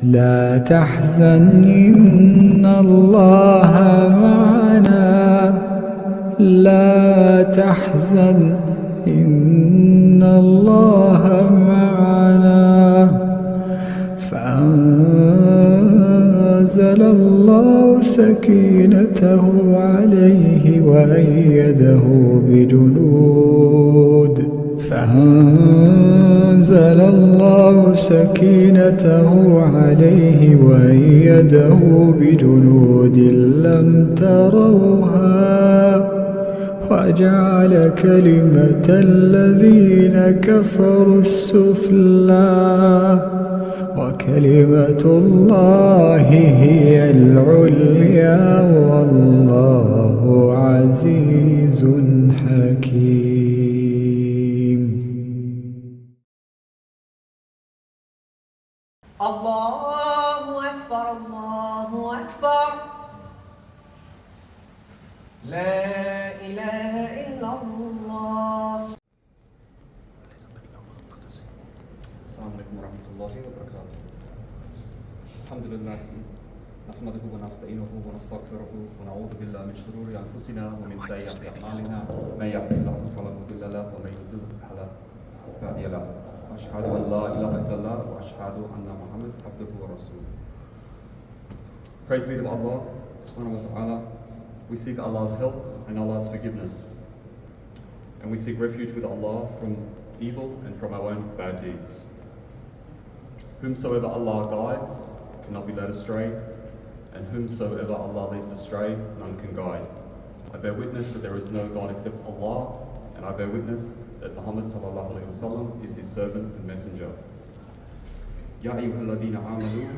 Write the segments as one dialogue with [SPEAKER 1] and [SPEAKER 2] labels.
[SPEAKER 1] لا تحزن إن الله معنا لا تحزن إن الله معنا فأنزل الله سكينته عليه وأيده بجنود لم تروها وجعل كلمة الذين كفروا السفلى وكلمة الله هي العليا والله عزيز حكيم.
[SPEAKER 2] الله أكبر الله أكبر لا إله إلا الله.
[SPEAKER 3] السلام عليكم ورحمة الله وبركاته. الحمد لله نحمده ونستعينه ونستغفره ونعوذ بالله من شرور أنفسنا ومن سيئات أعمالنا من يهده الله فلا مضل له ومن يضلل فلا هادي له أشهد أن لا إله إلا الله وأشهد أن محمدا عبده ورسوله. Praise be to Allah subhanahu wa ta'ala. We seek Allah's help and Allah's forgiveness. And we seek refuge with Allah from evil and from our own bad deeds. Whomsoever Allah guides cannot be led astray, and whomsoever Allah leaves astray, none can guide. I bear witness that there is no God except Allah, and I bear witness that Muhammad sallallahu alayhi wa sallam is his servant and messenger. Ya ayyuhalladhina amanu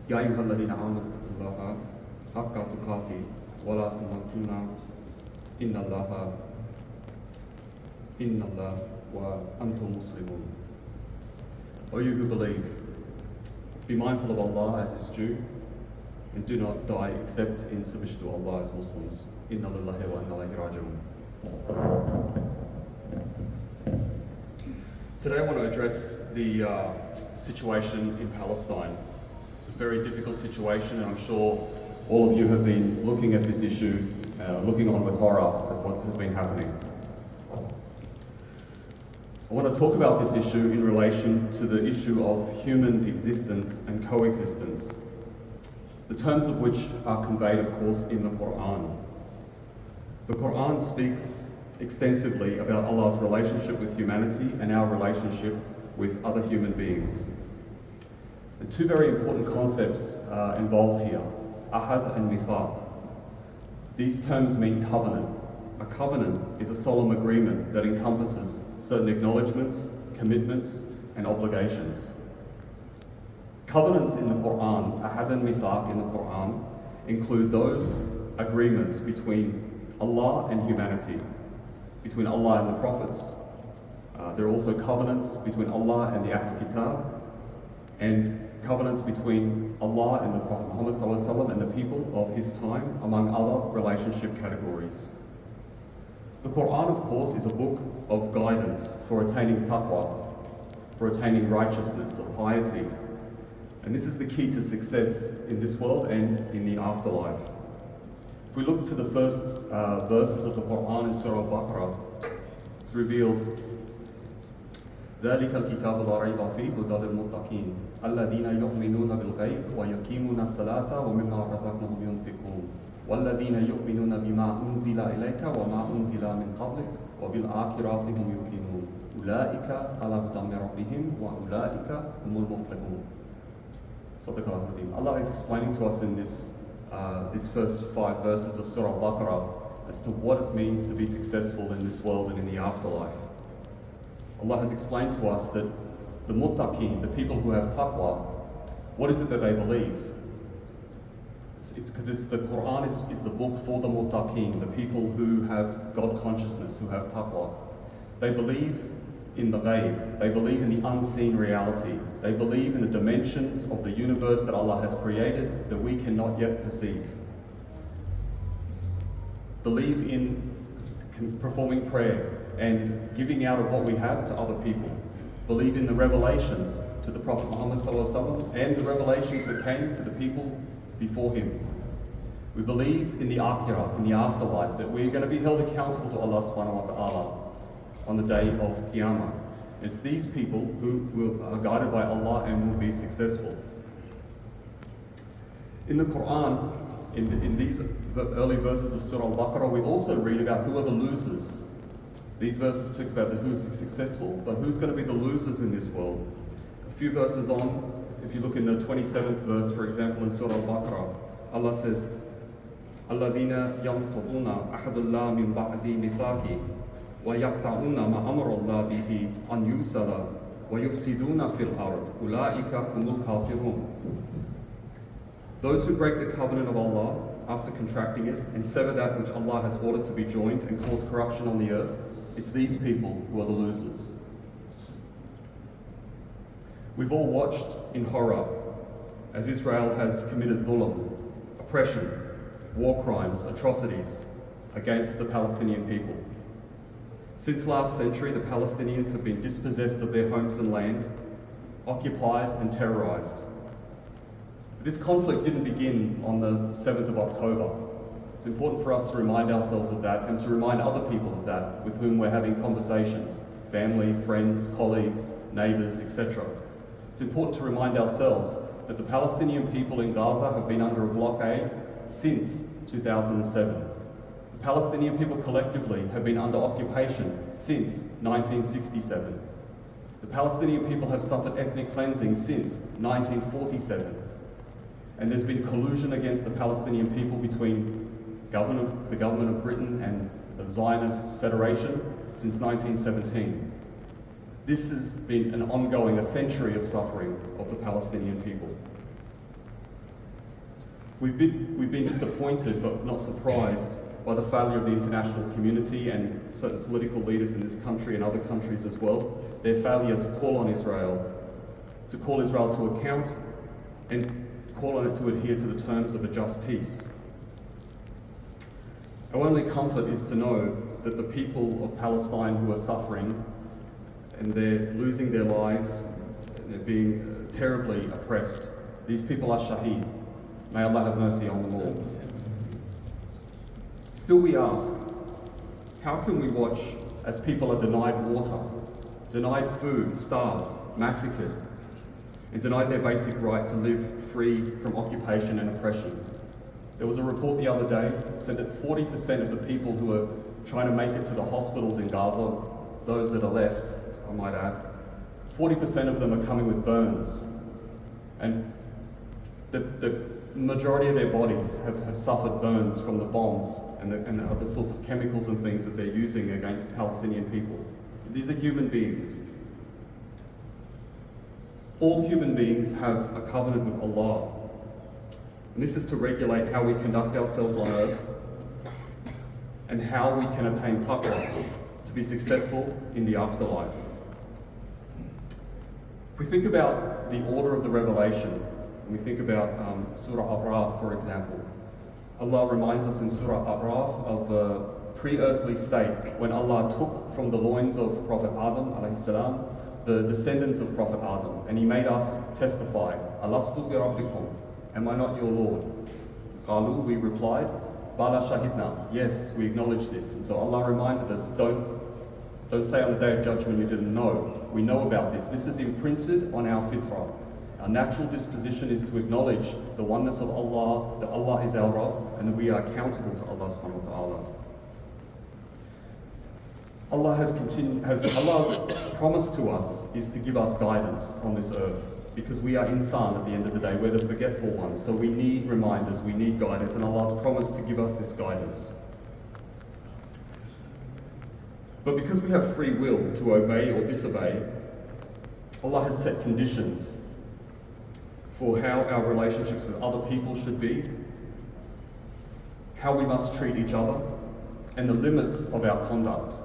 [SPEAKER 3] Ya ayyuhalladhina amanu Allaha haqqa tuqati wa la tamutunna inna Allaha wa antum muslimun. O you who believe, be mindful of Allah as is due, and do not die except in submission to Allah as Muslims. Inna lillahi wa inna ilayhi raji'un. Today I want to address the situation in Palestine. It's a very difficult situation, and I'm sure all of you have been looking at this issue, looking on with horror at what has been happening. I want to talk about this issue in relation to the issue of human existence and coexistence, the terms of which are conveyed, of course, in the Quran. The Quran speaks extensively about Allah's relationship with humanity and our relationship with other human beings. And two very important concepts are involved here, ahad and mithaq. These terms mean covenant. A covenant is a solemn agreement that encompasses certain acknowledgements, commitments, and obligations. Covenants in the Quran, ahad and mithaq in the Quran, include those agreements between Allah and humanity, between Allah and the prophets. There are also covenants between Allah and the Ahl Kitab, and covenants between Allah and the Prophet Muhammad ﷺ and the people of his time, among other relationship categories. The Quran, of course, is a book of guidance for attaining taqwa, for attaining righteousness or piety. And this is the key to success in this world and in the afterlife. If we look to the first verses of the Quran in Surah Al-Baqarah, it's revealed, ذَلِكَ الْكِتَابُ لَا رَيْبَ فِيهِ هُدًى لِلْمُتَّقِينَ الَّذِينَ يُؤْمِنُونَ بِالْغَيْبِ وَيُقِيمُونَ الصَّلَاةَ وَمِمَّا رَزَقْنَاهُمْ يُنْفِقُونَ وَالَّذِينَ يُؤْمِنُونَ بِمَا أُنزِلَ إِلَيْكَ وَمَا أُنزِلَ مِنْ قَبْلِكَ وَبِالْآخِرَةِ هُمْ يُوقِنُونَ أُولَٰئِكَ عَلَىٰ هُدًى مِّن رَّبِّهِمْ وَأُولَٰئِكَ هُمُ الْمُفْلِحُونَ. Allah is explaining to us in this first 5 verses of Surah Al-Baqarah as to what it means to be successful in this world and in the afterlife. Allah has explained to us that the muttaqeen, the people who have taqwa, what is it that they believe? It's because the Quran is the book for the muttaqeen, the people who have God consciousness, who have taqwa. They believe in the ghaib, they believe in the unseen reality, they believe in the dimensions of the universe that Allah has created that we cannot yet perceive. Believe in performing prayer and giving out of what we have to other people. Believe in the revelations to the Prophet Muhammad ﷺ and the revelations that came to the people before him. We believe in the akhirah, in the afterlife, that we're going to be held accountable to Allah subhanahu wa ta'ala on the day of Qiyamah. It's these people who are guided by Allah and will be successful. In the Quran, in these early verses of Surah Al-Baqarah, we also read about who are the losers. These verses talk about who's successful, but who's going to be the losers in this world. A few verses on, if you look in the 27th verse, for example, in Surah Al-Baqarah, Allah says, الَّذِينَ يَنْقُضُونَ أَحَدُ اللَّهِ مِنْ بَعْدِ مِيثَاقِهِ وَيَقْطَعُونَ مَا أَمَرَ اللَّهُ بِهِ أَنْ يُوصَلَ وَيُفْسِدُونَ فِي الْأَرْضِ أُولَٰئِكَ هُمُ الْخَاسِرُونَ. Those who break the covenant of Allah after contracting it and sever that which Allah has ordered to be joined and cause corruption on the earth, it's these people who are the losers. We've all watched in horror as Israel has committed dhulm, oppression, war crimes, atrocities against the Palestinian people. Since last century, the Palestinians have been dispossessed of their homes and land, occupied and terrorized. This conflict didn't begin on the 7th of October. It's important for us to remind ourselves of that and to remind other people of that with whom we're having conversations, family, friends, colleagues, neighbors, etc. It's important to remind ourselves that the Palestinian people in Gaza have been under a blockade since 2007. The Palestinian people collectively have been under occupation since 1967. The Palestinian people have suffered ethnic cleansing since 1947. And there's been collusion against the Palestinian people between the government of Britain and the Zionist Federation since 1917. This has been an ongoing, a century of suffering of the Palestinian people. We've been disappointed but not surprised by the failure of the international community and certain political leaders in this country and other countries as well, their failure to call Israel to account and call on it to adhere to the terms of a just peace. Our only comfort is to know that the people of Palestine who are suffering and they're losing their lives, they're being terribly oppressed, these people are shaheed. May Allah have mercy on them all. Still we ask, how can we watch as people are denied water, denied food, starved, massacred, and denied their basic right to live free from occupation and oppression? There was a report the other day that said that 40% of the people who are trying to make it to the hospitals in Gaza, those that are left, I might add, 40% of them are coming with burns. And the majority of their bodies have suffered burns from the bombs and the other sorts of chemicals and things that they're using against Palestinian people. These are human beings. All human beings have a covenant with Allah. And this is to regulate how we conduct ourselves on earth and how we can attain taqwa to be successful in the afterlife. If we think about the order of the revelation, and we think about Surah A'raf, for example, Allah reminds us in Surah A'raf of a pre-earthly state when Allah took from the loins of Prophet Adam alayhi salam the descendants of Prophet Adam, and He made us testify, Alastu bi rabbikum, am I not your Lord? Qalu, we replied, Bala shahidna, yes, we acknowledge this. And so Allah reminded us, don't say on the Day of Judgment you didn't know. We know about this. This is imprinted on our fitrah. Our natural disposition is to acknowledge the oneness of Allah, that Allah is our Rabb, and that we are accountable to Allah subhanahu wa ta'ala. Allah's promise to us is to give us guidance on this earth, because we are insan at the end of the day, we're the forgetful ones, so we need reminders, we need guidance, and Allah's promised to give us this guidance. But because we have free will to obey or disobey, Allah has set conditions for how our relationships with other people should be, how we must treat each other, and the limits of our conduct.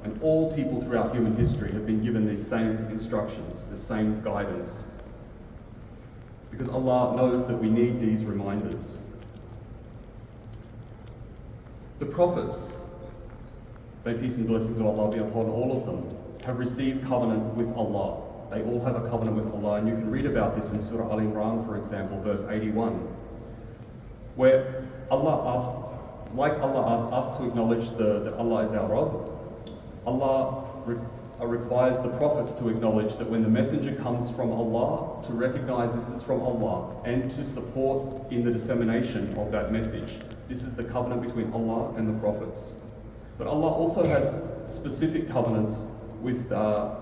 [SPEAKER 3] And all people throughout human history have been given these same instructions, the same guidance. Because Allah knows that we need these reminders. The prophets, may peace and blessings of Allah be upon all of them, have received covenant with Allah. They all have a covenant with Allah, and you can read about this in Surah Al-Imran, for example, verse 81, where Allah asks us to acknowledge that Allah is our Rabb. Allah requires the prophets to acknowledge that when the messenger comes from Allah, to recognize this is from Allah and to support in the dissemination of that message. This is the covenant between Allah and the prophets. But Allah also has specific covenants with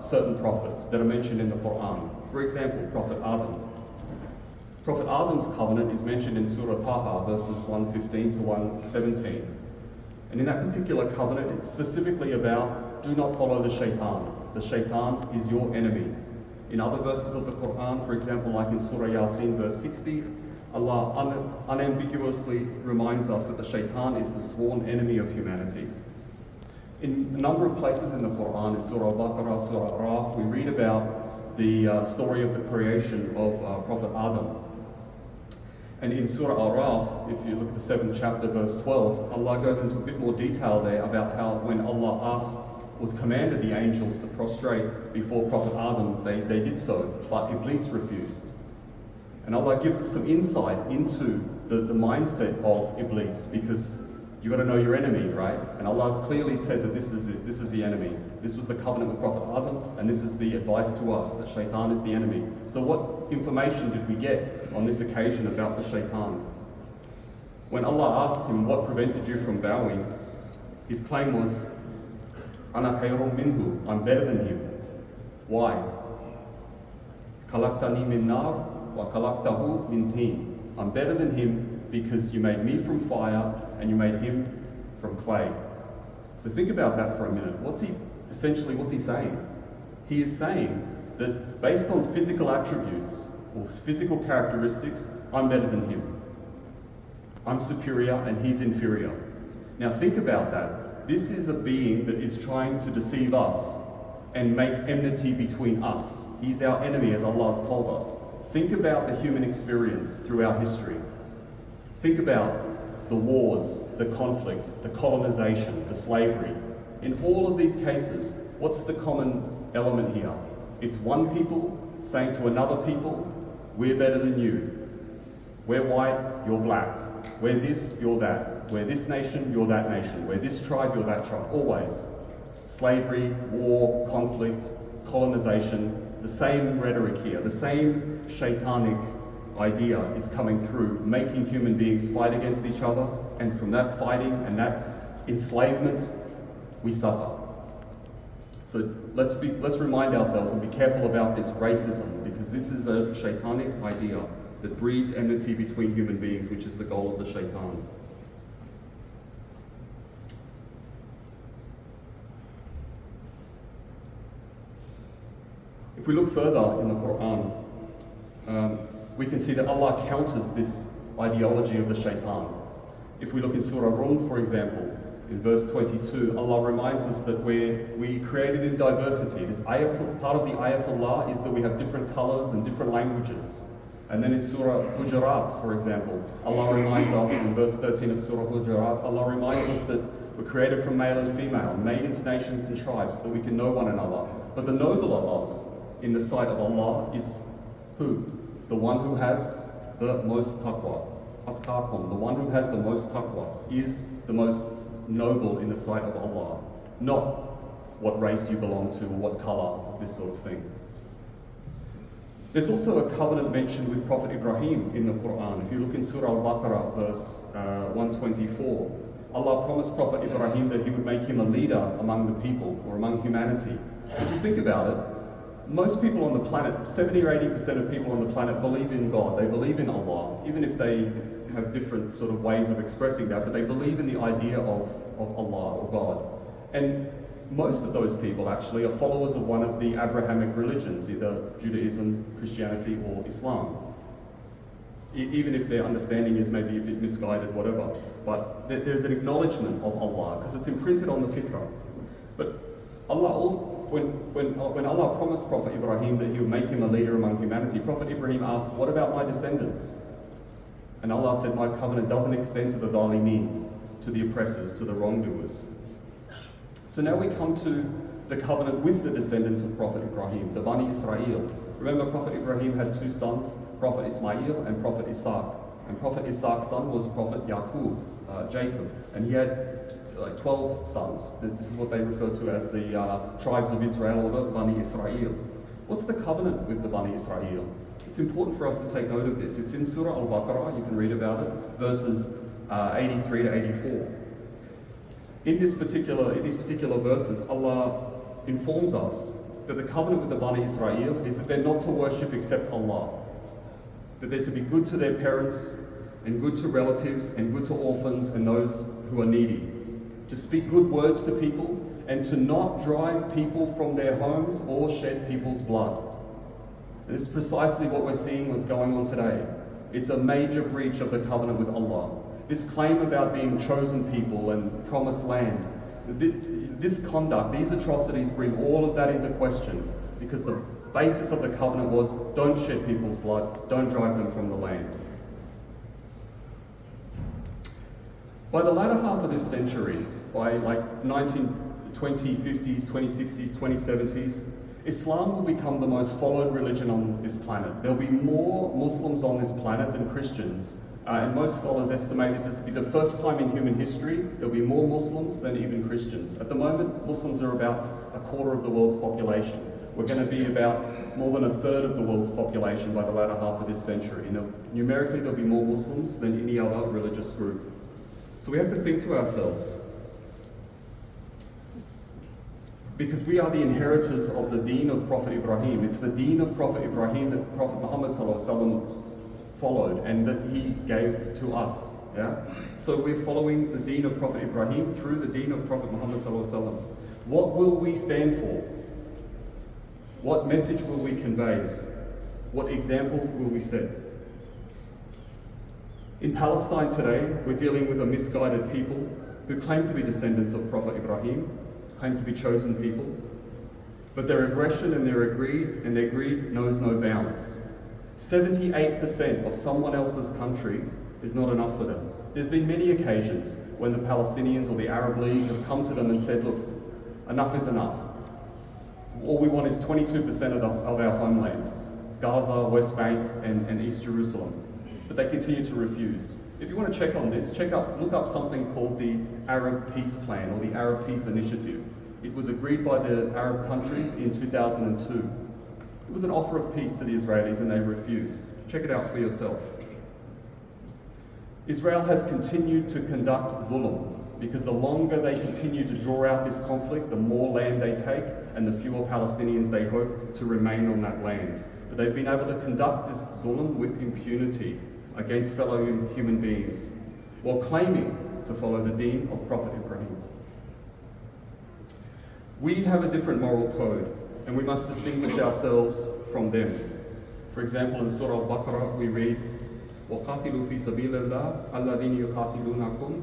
[SPEAKER 3] certain prophets that are mentioned in the Quran. For example, Prophet Adam. Prophet Adam's covenant is mentioned in Surah Taha, verses 115 to 117. And in that particular covenant, it's specifically about do not follow the shaitan. The shaitan is your enemy. In other verses of the Quran, for example, like in Surah Yasin, verse 60, Allah unambiguously reminds us that the shaitan is the sworn enemy of humanity. In a number of places in the Quran, in Surah Al-Baqarah, Surah Al-Araf, we read about the story of the creation of Prophet Adam. And in Surah Al-Araf, if you look at the 7th chapter, verse 12, Allah goes into a bit more detail there about how when Allah commanded the angels to prostrate before Prophet Adam, they did so, but Iblis refused. And Allah gives us some insight into the mindset of Iblis, because you've got to know your enemy, right? And Allah has clearly said that this is the enemy. This was the covenant with Prophet Adam, and this is the advice to us, that shaitan is the enemy. So what information did we get on this occasion about the shaitan? When Allah asked him, what prevented you from bowing? His claim was, Ana khayrun minhu, I'm better than him. Why? Khalaqtani min nar wa khalaqtahu min teen. I'm better than him because you made me from fire and you made him from clay. So think about that for a minute. What's he saying? He is saying that based on physical attributes or physical characteristics, I'm better than him. I'm superior and he's inferior. Now think about that. This is a being that is trying to deceive us and make enmity between us. He's our enemy, as Allah has told us. Think about the human experience throughout history. Think about the wars, the conflict, the colonization, the slavery. In all of these cases, what's the common element here? It's one people saying to another people, we're better than you. We're white, you're black. We're this, you're that. We're this nation, you're that nation. We're this tribe, you're that tribe. Always. Slavery, war, conflict, colonization, the same rhetoric here, the same shaitanic idea is coming through, making human beings fight against each other, and from that fighting and that enslavement, we suffer. So let's remind ourselves and be careful about this racism, because this is a shaitanic idea that breeds enmity between human beings, which is the goal of the shaitan. If we look further in the Quran, we can see that Allah counters this ideology of the shaitan. If we look in Surah Rum, for example, in verse 22, Allah reminds us that we created in diversity. Part of the ayatullah is that we have different colors and different languages. And then in Surah Hujurat, for example, Allah reminds us, in verse 13 of Surah Hujurat, Allah reminds us that we're created from male and female, made into nations and tribes, so that we can know one another. But the noble of us, in the sight of Allah, is who? The one who has the most taqwa. Atqakum, the one who has the most taqwa, is the most noble in the sight of Allah. Not what race you belong to or what color, this sort of thing. There's also a covenant mentioned with Prophet Ibrahim in the Quran. If you look in Surah Al-Baqarah, verse 124, Allah promised Prophet Ibrahim that he would make him a leader among the people, or among humanity. If you think about it, most people on the planet, 70 or 80% of people on the planet believe in God. They believe in Allah, even if they have different sort of ways of expressing that, but they believe in the idea of Allah or God. And most of those people actually are followers of one of the Abrahamic religions, either Judaism, Christianity, or Islam. Even if their understanding is maybe a bit misguided, whatever. But there's an acknowledgement of Allah, because it's imprinted on the fitrah. But Allah also, when Allah promised Prophet Ibrahim that he would make him a leader among humanity, Prophet Ibrahim asked, what about my descendants? And Allah said, my covenant doesn't extend to the dhalimeen, to the oppressors, to the wrongdoers. So now we come to the covenant with the descendants of Prophet Ibrahim, the Bani Israel. Remember, Prophet Ibrahim had two sons, Prophet Ismail and Prophet Isaac. And Prophet Isaac's son was Prophet Yaqub, Jacob. And he had 12 sons. This is what they refer to as the tribes of Israel, or the Bani Israel. What's the covenant with the Bani Israel? It's important for us to take note of this. It's in Surah Al-Baqarah, you can read about it, verses 83 to 84. In these particular verses, Allah informs us that the covenant with the Bani Israel is that they're not to worship except Allah, that they're to be good to their parents and good to relatives and good to orphans and those who are needy, to speak good words to people and to not drive people from their homes or shed people's blood. And this is precisely what we're seeing what's going on today. It's a major breach of the covenant with Allah. This claim about being chosen people and promised land, this conduct, these atrocities bring all of that into question, because the basis of the covenant was don't shed people's blood, don't drive them from the land. By the latter half of this century, by like 2050s, 2060s, 2070s, Islam will become the most followed religion on this planet. There'll be more Muslims on this planet than Christians. And most scholars estimate this to be the first time in human history there'll be more Muslims than even Christians. At the moment, Muslims are about a quarter of the world's population. We're going to be about more than a third of the world's population by the latter half of this century. Numerically, there'll be more Muslims than any other religious group. So we have to think to ourselves, because we are the inheritors of the deen of Prophet Ibrahim. It's the deen of Prophet Ibrahim that Prophet Muhammad followed and that he gave to us. Yeah? So we're following the deen of Prophet Ibrahim through the deen of Prophet Muhammad. What will we stand for? What message will we convey? What example will we set? In Palestine today, we're dealing with a misguided people who claim to be descendants of Prophet Ibrahim, claim to be chosen people, but their aggression and their greed knows no bounds. 78% of someone else's country is not enough for them. There's been many occasions when the Palestinians or the Arab League have come to them and said, look, enough is enough. All we want is 22% of our homeland, Gaza, West Bank, and East Jerusalem. But they continue to refuse. If you want to check on this, look up something called the Arab Peace Plan or the Arab Peace Initiative. It was agreed by the Arab countries in 2002. It was an offer of peace to the Israelis and they refused. Check it out for yourself. Israel has continued to conduct dhulm, because the longer they continue to draw out this conflict, the more land they take and the fewer Palestinians they hope to remain on that land. But they've been able to conduct this dhulm with impunity against fellow human beings, while claiming to follow the deen of Prophet Ibrahim. We have a different moral code, and we must distinguish ourselves from them. For example, in Surah Al-Baqarah we read, وَقَاتِلُوا فِي سَبِيلِ اللَّهِ الَّذِينَ يُقَاتِلُونَكُمْ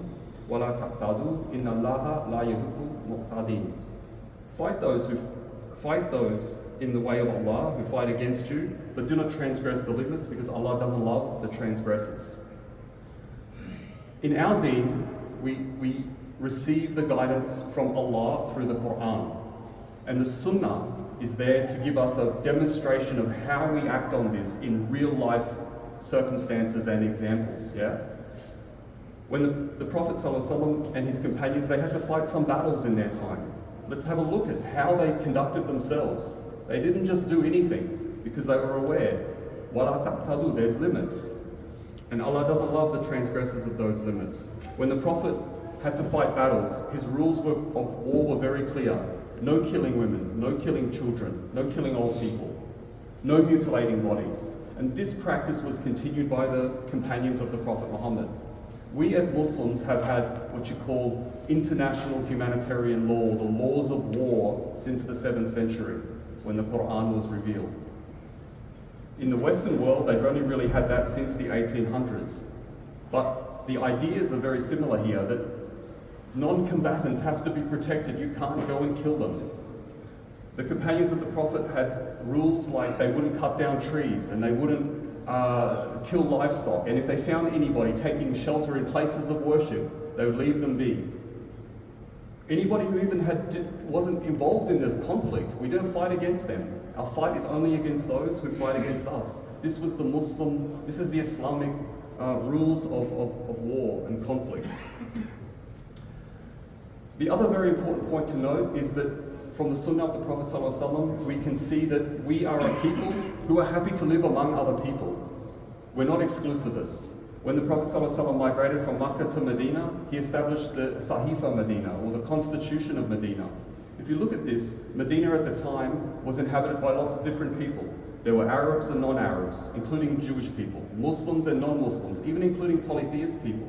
[SPEAKER 3] وَلَا تَقْتَعْدُوا إِنَّ اللَّهَ لَا يُحِبُّ مُقْتَعْدِينَ. Fight those in the way of Allah who fight against you, but do not transgress the limits, because Allah doesn't love the transgressors. In our deen, we receive the guidance from Allah through the Quran, and the Sunnah is there to give us a demonstration of how we act on this in real life circumstances and examples. Yeah. When the Prophet ﷺ and his companions, they had to fight some battles in their time. Let's have a look at how they conducted themselves. They didn't just do anything because they were aware. وَلَا تَقْتَدُوا, there's limits. And Allah doesn't love the transgressors of those limits. When the Prophet had to fight battles, his rules of war were very clear. No killing women, no killing children, no killing old people, no mutilating bodies. And this practice was continued by the companions of the Prophet Muhammad. We as Muslims have had what you call international humanitarian law, the laws of war, since the 7th century, when the Quran was revealed. In the Western world, they've only really had that since the 1800s. But the ideas are very similar here, that non-combatants have to be protected. You can't go and kill them. The companions of the Prophet had rules like they wouldn't cut down trees and they wouldn't kill livestock. And if they found anybody taking shelter in places of worship, they would leave them be. Anybody who even wasn't involved in the conflict, we didn't fight against them. Our fight is only against those who fight against us. This is the Islamic rules of war and conflict. The other very important point to note is that from the Sunnah of the Prophet ﷺ, we can see that we are a people who are happy to live among other people. We're not exclusivists. When the Prophet ﷺ migrated from Makkah to Medina, he established the Sahifa Medina, or the Constitution of Medina. If you look at this, Medina at the time was inhabited by lots of different people. There were Arabs and non-Arabs, including Jewish people, Muslims and non-Muslims, even including polytheist people.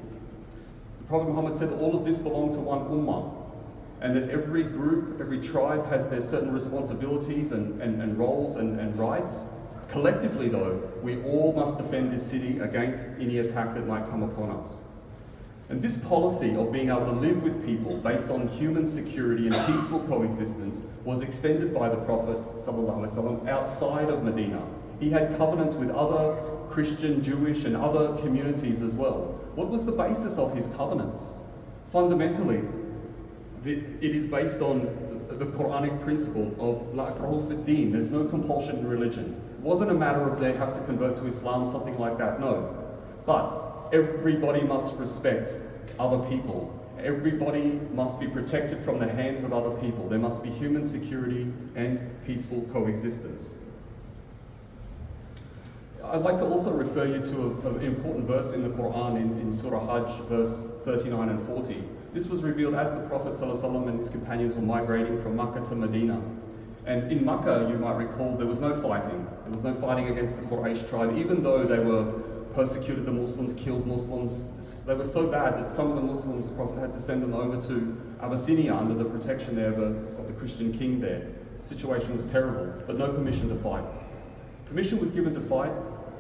[SPEAKER 3] The Prophet Muhammad said all of this belonged to one ummah, and that every group, every tribe has their certain responsibilities and roles and rights. Collectively though, we all must defend this city against any attack that might come upon us. And this policy of being able to live with people based on human security and peaceful coexistence was extended by the Prophet ﷺ outside of Medina. He had covenants with other Christian, Jewish and other communities as well. What was the basis of his covenants? Fundamentally, it is based on the Quranic principle of la ikraha fi din. There's no compulsion in religion. It wasn't a matter of they have to convert to Islam, something like that, no. But everybody must respect other people. Everybody must be protected from the hands of other people. There must be human security and peaceful coexistence. I'd like to also refer you to an important verse in the Quran in Surah Hajj, verse 39 and 40. This was revealed as the Prophet ﷺ and his companions were migrating from Makkah to Medina. And in Makkah, you might recall, there was no fighting. There was no fighting against the Quraysh tribe, even though they were persecuted the Muslims, killed Muslims. They were so bad that some of the Muslims, the Prophet had to send them over to Abyssinia under the protection there of the Christian king there. The situation was terrible, but no permission to fight. Permission was given to fight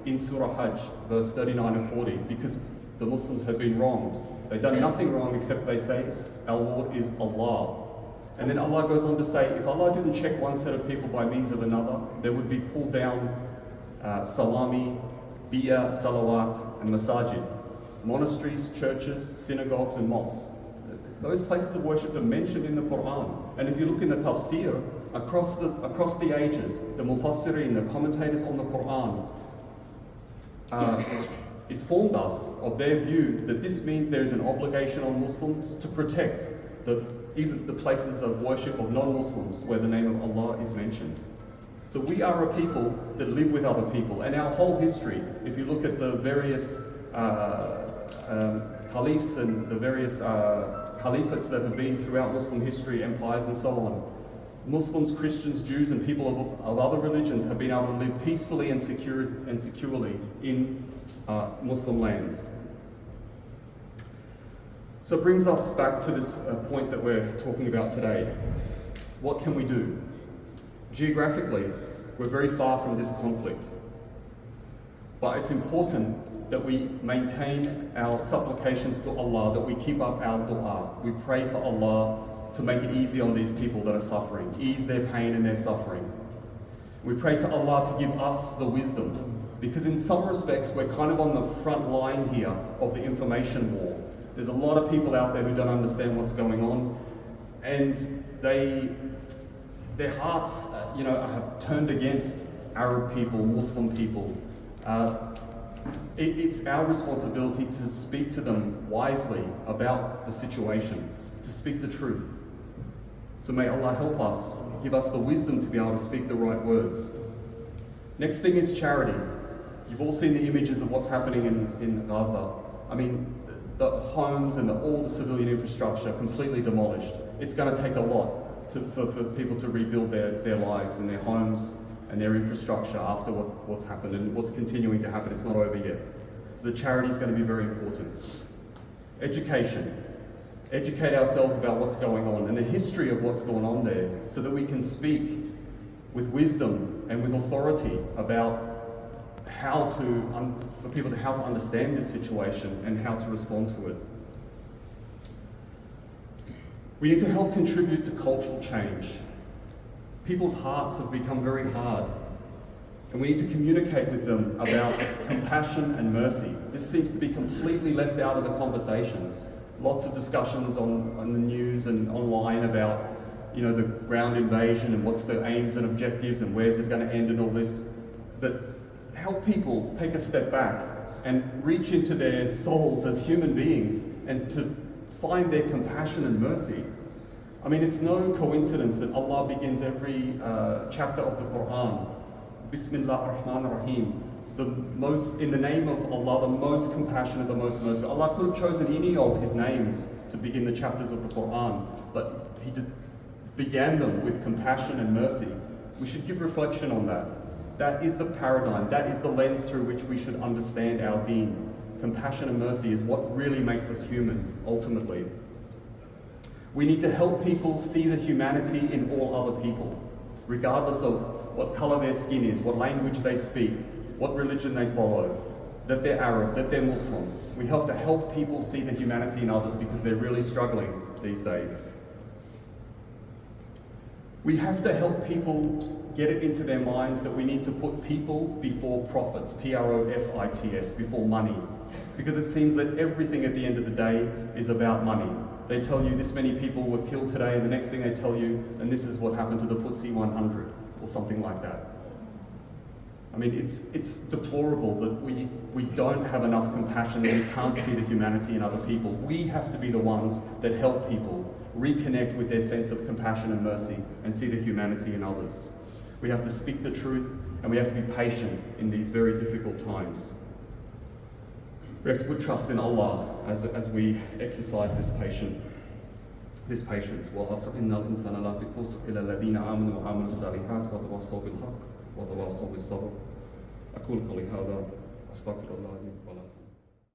[SPEAKER 3] in Surah Hajj, verse 39 and 40, because the Muslims had been wronged. They'd done nothing wrong except they say, our Lord is Allah. And then Allah goes on to say, if Allah didn't check one set of people by means of another, there would be pulled down salami, biya, salawat, and masajid. Monasteries, churches, synagogues, and mosques. Those places of worship are mentioned in the Quran. And if you look in the tafsir, across the ages, the mufassirin, the commentators on the Quran, informed us of their view that this means there is an obligation on Muslims to protect even the places of worship of non-Muslims where the name of Allah is mentioned. So we are a people that live with other people, and our whole history, if you look at the various caliphs and the various caliphates that have been throughout Muslim history, empires and so on, Muslims, Christians, Jews and people of other religions have been able to live peacefully and securely in Muslim lands. So it brings us back to this point that we're talking about today. What can we do? Geographically, we're very far from this conflict. But it's important that we maintain our supplications to Allah, that we keep up our dua. We pray for Allah to make it easy on these people that are suffering, ease their pain and their suffering. We pray to Allah to give us the wisdom, because in some respects we're kind of on the front line here of the information war. There's a lot of people out there who don't understand what's going on, and their hearts, have turned against Arab people, Muslim people. It's our responsibility to speak to them wisely about the situation, to speak the truth. So may Allah help us, give us the wisdom to be able to speak the right words. Next thing is charity. You've all seen the images of what's happening in Gaza. I mean, the homes and all the civilian infrastructure completely demolished. It's going to take a lot for people to rebuild their lives and their homes and their infrastructure after what's happened and what's continuing to happen. It's not over yet. So the charity is going to be very important. Education. Educate ourselves about what's going on and the history of what's going on there, so that we can speak with wisdom and with authority about for people how to understand this situation and how to respond to it. We need to help contribute to cultural change. People's hearts have become very hard, and we need to communicate with them about compassion and mercy. This seems to be completely left out of the conversation. lots of discussions on the news and online about, you know, the ground invasion and what's the aims and objectives and where's it going to end and all this. But help people take a step back and reach into their souls as human beings and to find their compassion and mercy. I mean, it's no coincidence that Allah begins every chapter of the Quran, Bismillah ar-Rahman ar-Rahim, in the name of Allah, the most compassionate, the most merciful. Allah could have chosen any of His names to begin the chapters of the Quran, but He began them with compassion and mercy. We should give reflection on that. That is the paradigm, that is the lens through which we should understand our deen. Compassion and mercy is what really makes us human, ultimately. We need to help people see the humanity in all other people, regardless of what color their skin is, what language they speak, what religion they follow, that they're Arab, that they're Muslim. We have to help people see the humanity in others because they're really struggling these days. We have to help people get it into their minds that we need to put people before profits, P-R-O-F-I-T-S, before money. Because it seems that everything at the end of the day is about money. They tell you this many people were killed today, and the next thing they tell you, and this is what happened to the FTSE 100, or something like that. I mean, it's deplorable that we don't have enough compassion, that we can't see the humanity in other people. We have to be the ones that help people reconnect with their sense of compassion and mercy and see the humanity in others. We have to speak the truth, and we have to be patient in these very difficult times. We have to put trust in Allah as we exercise this patience. وَعَصَرْ إِنَّ الْإِنسَانَ لَفِي خُسْرٍ إِلَّا الَّذِينَ آمَنُوا وَعَمِلُوا الصَّالِحَاتِ وَتَوَاصَوْا بِالْحَقِّ وَتَوَاصَوْا بِالصَّبْرِ أقول قولي هذا أستغفر الله لي ولكم